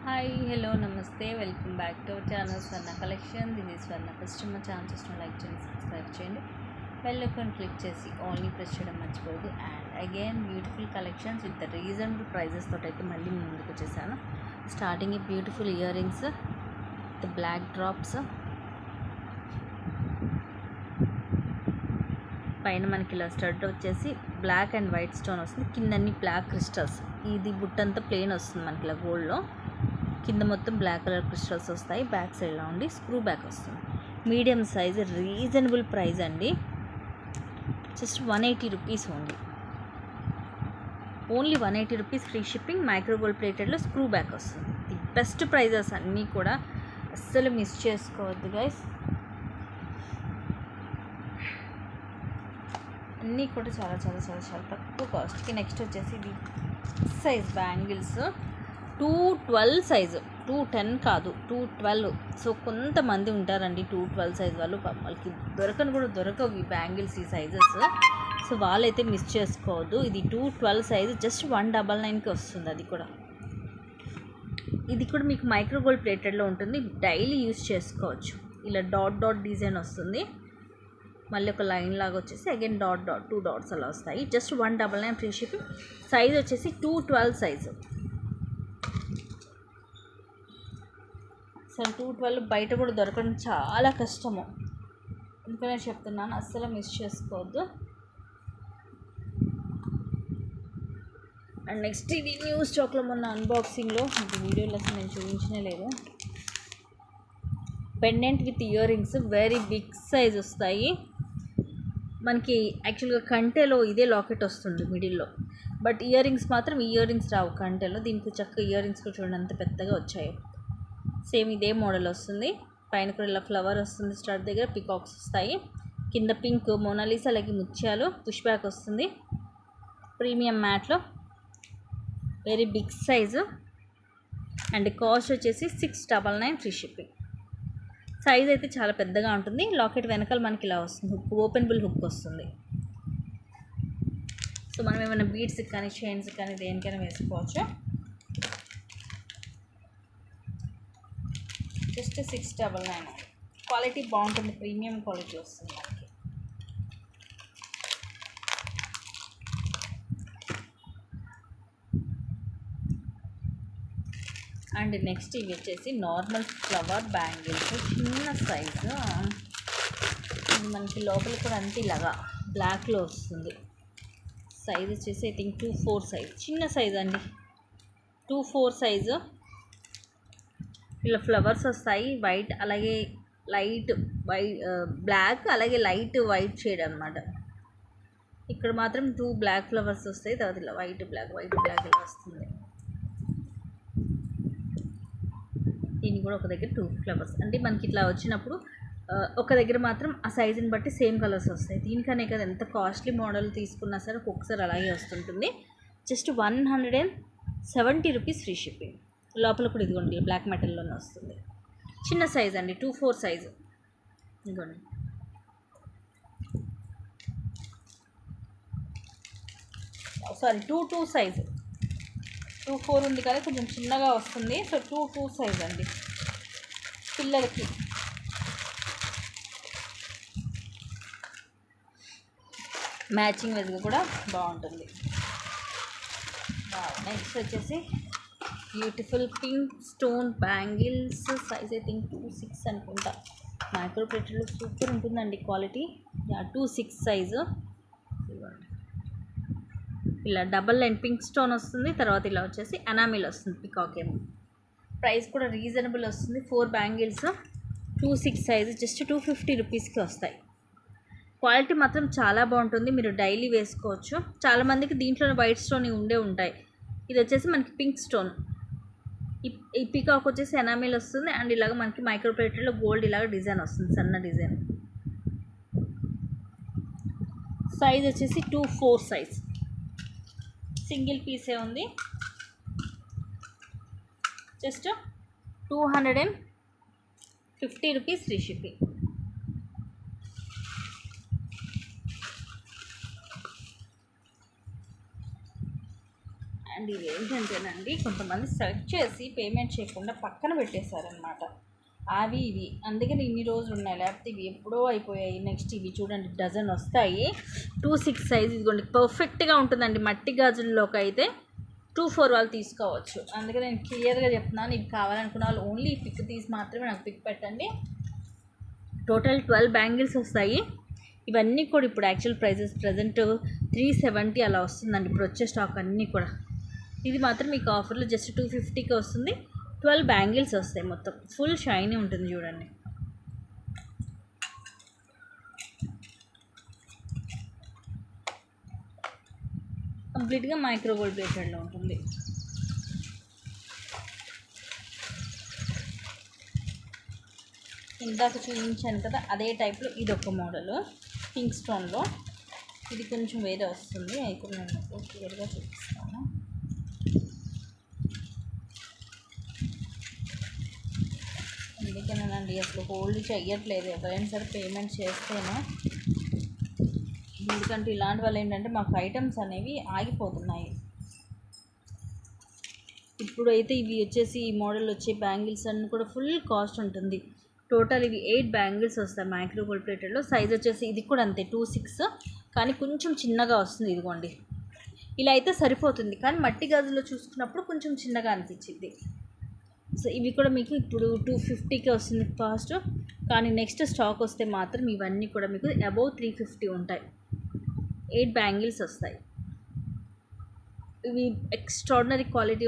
Hi hello namaste welcome back to our channel Swarna collection. This is Swarna. First మా channel చూసిన like చేయండి, subscribe చేయండి, bell icon click చేసి ఆల్ని ప్రెస్ చేయడం మర్చిపోదు. And again beautiful collections with reasonable prices తోటి అయితే మళ్ళీ మీ ముందుకు వచ్చేసాను. స్టార్టింగ్ ఈ beautiful earrings with black drops, పైన మనకి ఇలా స్టడ్ వచ్చేసి బ్లాక్ అండ్ వైట్ స్టోన్ వస్తుంది, కింద అన్ని బ్లాక్ క్రిస్టల్స్. ఇది బుట్టంతా ప్లెయిన్ వస్తుంది మనకి ఇలా గోల్డ్లో, కింద మొత్తం బ్లాక్ కలర్ క్రిస్టల్స్ వస్తాయి. బ్యాక్ సైడ్లో ఉండి స్క్రూ బ్యాక్ వస్తుంది. మీడియం సైజ్, రీజనబుల్ ప్రైస్ అండి, just 180 rupees only 180 rupees free shipping. Micro gold ప్లేటెడ్లో స్క్రూ బ్యాక్ వస్తుంది. ది బెస్ట్ ప్రైజెస్ అన్నీ కూడా, అస్సలు మిస్ చేసుకోవద్దు గైస్. అన్నీ కూడా చాలా చాలా చాలా చాలా తక్కువ కాస్ట్కి. నెక్స్ట్ వచ్చేసి ఇది సైజ్ బ్యాంగిల్స్, 212 సైజు, 210 కాదు 212. సో కొంతమంది ఉంటారండి 212 సైజ్ వాళ్ళు, వాళ్ళకి దొరకవు ఈ బ్యాంగిల్స్ ఈ సైజెస్. సో వాళ్ళైతే మిస్ చేసుకోవద్దు. ఇది 212 సైజు, జస్ట్ 199కి వస్తుంది. ఇది కూడా మీకు మైక్రో గోల్డ్ ప్లేటెడ్లో ఉంటుంది, డైలీ యూస్ చేసుకోవచ్చు. ఇలా డాట్ డాట్ డిజైన్ వస్తుంది, మళ్ళీ ఒక లైన్ లాగా వచ్చేసి అగైన్ డాట్ డాట్ 2 డాట్స్ అలా వస్తాయి. Just 199 free shipping. సైజ్ వచ్చేసి 212 సైజు. అసలు 212 బయట కూడా దొరకడం చాలా కష్టము, అందుకనే చెప్తున్నాను, అస్సలు మిస్ చేసుకోవద్దు. అండ్ నెక్స్ట్ ఇది న్యూ స్టాక్లో మొన్న అన్బాక్సింగ్లో, ఇది వీడియోలో అసలు నేను చూపించనే లేదు. Pendant with earrings, very big size వస్తాయి మనకి. యాక్చువల్గా కంటెలో ఇదే లాకెట్ వస్తుంది మిడిల్లో, బట్ ఇయర్ రింగ్స్ మాత్రం ఇయర్ రింగ్స్ రావు కంటెలో. దీనికి చక్కగా ఇయర్ రింగ్స్ కూడా చూడండి అంత పెద్దగా వచ్చాయి. సేమ్ ఇదే మోడల్ వస్తుంది, పైన కూడా ఇలా ఫ్లవర్ వస్తుంది, స్టార్ట్ దగ్గర పికాక్స్ వస్తాయి, కింద పింక్ మోనాలిసా అలాగే ముత్యాలు, పుష్ బ్యాక్ వస్తుంది. ప్రీమియం మ్యాట్లో very big size. And cost వచ్చేసి 699 ఫ్రీ షిప్పింగ్. సైజ్ అయితే చాలా పెద్దగా ఉంటుంది. లాకెట్ వెనకాల మనకి ఇలా వస్తుంది, హుక్ ఓపెనబుల్ హుక్ వస్తుంది. సో మనం ఏమైనా బీడ్స్ కానీ చైన్స్ కానీ దేనికైనా వేసుకోవచ్చు. జస్ట్ 699. క్వాలిటీ బాగుంటుంది, ప్రీమియం క్వాలిటీ వస్తుంది మనకి. అండ్ నెక్స్ట్ ఇవి వచ్చేసి నార్మల్ ఫ్లవర్ బ్యాంగిల్స్, చిన్న సైజు. ఇది మనకి లోపల కూడా అంతే ఇలాగా బ్లాక్లో వస్తుంది. సైజ్ వచ్చేసి ఐ థింక్ 24 సైజ్, చిన్న సైజ్ అండి, 24 సైజు. ఇలా ఫ్లవర్స్ వస్తాయి, వైట్ అలాగే లైట్ వైట్, బ్లాక్ అలాగే లైట్ వైట్ షేడ్ అనమాట. ఇక్కడ మాత్రం 2 బ్లాక్ ఫ్లవర్స్ వస్తాయి, తర్వాత ఇలా వైట్ బ్లాక్ ఇలా వస్తుంది. దీనికి కూడా ఒక దగ్గర 2 ఫ్లవర్స్, అంటే మనకి ఇట్లా వచ్చినప్పుడు ఒక దగ్గర మాత్రం ఆ సైజుని బట్టి సేమ్ కలర్స్ వస్తాయి. దీనికనే కదా ఎంత కాస్ట్లీ మోడల్ తీసుకున్నా సరే ఒక్కొక్కసారి అలాగే వస్తుంటుంది. Just 170 rupees free shipping. లోపల కూడా ఇదిగోండి బ్లాక్ మెటల్లోనే వస్తుంది. చిన్న సైజ్ అండి, 24 సైజు. ఇదిగోండి, సారీ 22 సైజు. 24 ఉంది కానీ కొంచెం చిన్నగా వస్తుంది. సో 22 సైజ్ అండి, పిల్లలకి. మ్యాచింగ్ వెజ్గా కూడా బాగుంటుంది. నెక్స్ట్ వచ్చేసి beautiful pink stone bangles, size I think 26 అనుకుంటా. మైక్రో ప్లేటెడ్లో సూపర్ ఉంటుందండి క్వాలిటీ. 26 సైజు. ఇలా డబల్ లైన్ పింక్ స్టోన్ వస్తుంది, తర్వాత ఇలా వచ్చేసి ఎనామిల్ వస్తుంది, పికాక్ ఏమో. ప్రైస్ కూడా రీజనబుల్ వస్తుంది. 4 బ్యాంగిల్స్, 26 సైజు, జస్ట్ 250 రూపీస్కి వస్తాయి. క్వాలిటీ మాత్రం చాలా బాగుంటుంది, మీరు డైలీ వేసుకోవచ్చు. చాలామందికి దీంట్లో వైట్ స్టోన్ ఉంటాయి. ఇది వచ్చేసి మనకి పింక్ స్టోన్. ఈ పికాక్ వచ్చేసి ఎనామిల్ వస్తుంది. అండ్ ఇలాగ మనకి మైక్రో ప్లేటెడ్లో గోల్డ్ ఇలాగ డిజైన్ వస్తుంది, సన్న డిజైన్. సైజ్ వచ్చేసి 24 సైజ్, సింగిల్ పీసే ఉంది. Just 250 rupees free shipping. And and ఇవి ఏంటంటేనండి కొంతమంది సెలెక్ట్ చేసి పేమెంట్ చేయకుండా పక్కన పెట్టేశారనమాట. అవి ఇవి అందుకని ఇన్ని రోజులు ఉన్నాయి, లేకపోతే ఇవి ఎప్పుడో అయిపోయాయి. నెక్స్ట్ ఇవి చూడండి డజన్ వస్తాయి. 2-6 సైజ్ ఇదిగోండి, పర్ఫెక్ట్గా ఉంటుందండి. మట్టి గాజుల్లోకి అయితే 2-4 వాళ్ళు తీసుకోవచ్చు. అందుకే నేను క్లియర్గా చెప్తున్నాను. ఇవి కావాలనుకున్న వాళ్ళు ఓన్లీ పిక్ తీసి మాత్రమే నాకు పిక్ పెట్టండి. టోటల్ 12 బ్యాంగిల్స్ వస్తాయి. ఇవన్నీ కూడా ఇప్పుడు యాక్చువల్ ప్రైజెస్ ప్రజెంట్ 370 అలా వస్తుందండి ఇప్పుడు వచ్చే స్టాక్ అన్నీ కూడా. ఇది మాత్రం మీకు ఆఫర్లో జస్ట్ 250కి వస్తుంది. 12 బ్యాంగిల్స్ వస్తాయి, మొత్తం ఫుల్ షైనీ ఉంటుంది చూడండి. కంప్లీట్గా మైక్రో గోల్డ్ ప్లేటెడ్లో ఉంటుంది. ఇందాక చూపించాను కదా అదే టైప్లో ఇది ఒక మోడల్ పింక్ స్టోన్లో. ఇది కొంచెం వేరే వస్తుంది, అయితే నేను క్లియర్గా చూపిస్తాను. అందుకేనండి అసలు హోల్డ్ చెయ్యట్లేదు ఎవరైనా సరే పేమెంట్ చేస్తేనే. ఎందుకంటే ఇలాంటి వాళ్ళు ఏంటంటే మాకు ఐటమ్స్ అనేవి ఆగిపోతున్నాయి. ఇప్పుడు అయితే ఇవి వచ్చేసి ఈ మోడల్ వచ్చే బ్యాంగిల్స్ అన్నీ కూడా ఫుల్ కాస్ట్ ఉంటుంది. టోటల్ ఇవి 8 బ్యాంగిల్స్ వస్తాయి మైక్రో గోల్డ్ ప్లేటెడ్లో. సైజ్ వచ్చేసి ఇది కూడా అంతే 2-6, కానీ కొంచెం చిన్నగా వస్తుంది. ఇదిగోండి ఇలా అయితే సరిపోతుంది, కానీ మట్టి గాజుల్లో చూసుకున్నప్పుడు కొంచెం చిన్నగా అనిపించింది. సో ఇవి కూడా మీకు ఇప్పుడు 250కి వస్తుంది కాస్ట్, కానీ నెక్స్ట్ స్టాక్ వస్తే మాత్రం ఇవన్నీ కూడా మీకు అబౌవ్ 350 ఉంటాయి. 8 బ్యాంగిల్స్ వస్తాయి. ఇవి ఎక్స్ట్రాడినరీ క్వాలిటీ